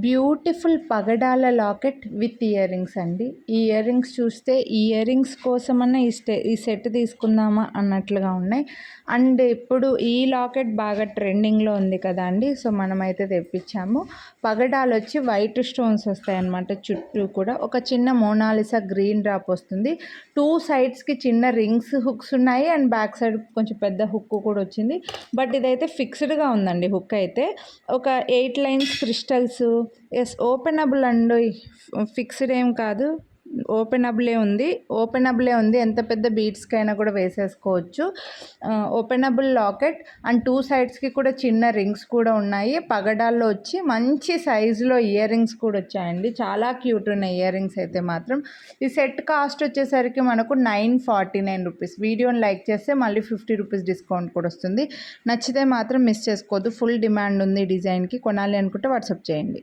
Beautiful Pagadala locket with ear rings అండి. ఈ ear rings చూస్తే ఈ ఇయర్ రింగ్స్ కోసమన్నా ఈ సెట్ తీసుకుందామా అన్నట్లుగా ఉన్నాయి. అండ్ ఇప్పుడు ఈ లాకెట్ బాగా ట్రెండింగ్లో ఉంది కదా అండి. సో మనమైతే తెప్పించాము. పగడాలు వచ్చి వైట్ స్టోన్స్ వస్తాయన్నమాట. చుట్టూ కూడా ఒక చిన్న మోనాలిసా గ్రీన్ డ్రాప్ వస్తుంది. 2 సైడ్స్కి చిన్న రింగ్స్ హుక్స్ ఉన్నాయి అండ్ బ్యాక్ సైడ్ కొంచెం పెద్ద హుక్ కూడా వచ్చింది. బట్ ఇదైతే ఫిక్స్డ్గా ఉందండి. హుక్ అయితే ఒక 8 లైన్స్ క్రిస్టల్స్. ఎస్, ఓపెనబుల్ అండి. ఫిక్స్డ్ ఏం కాదు, ఓపెనబులే ఉంది. ఎంత పెద్ద బీడ్స్కైనా కూడా వేసేసుకోవచ్చు. ఓపెనబుల్ లాకెట్ అండ్ 2 సైడ్స్కి కూడా చిన్న రింగ్స్ కూడా ఉన్నాయి. పగడాల్లో వచ్చి మంచి సైజులో ఇయర్ రింగ్స్ కూడా వచ్చాయండి. చాలా క్యూట్ ఉన్నాయి ఇయర్ రింగ్స్ అయితే మాత్రం. ఈ సెట్ కాస్ట్ వచ్చేసరికి మనకు 949 రూపీస్. వీడియోని లైక్ చేస్తే మళ్ళీ 50 రూపీస్ డిస్కౌంట్ కూడా వస్తుంది. నచ్చితే మాత్రం మిస్ చేసుకోవద్దు. ఫుల్ డిమాండ్ ఉంది డిజైన్కి. కొనాలి అనుకుంటే వాట్సాప్ చేయండి.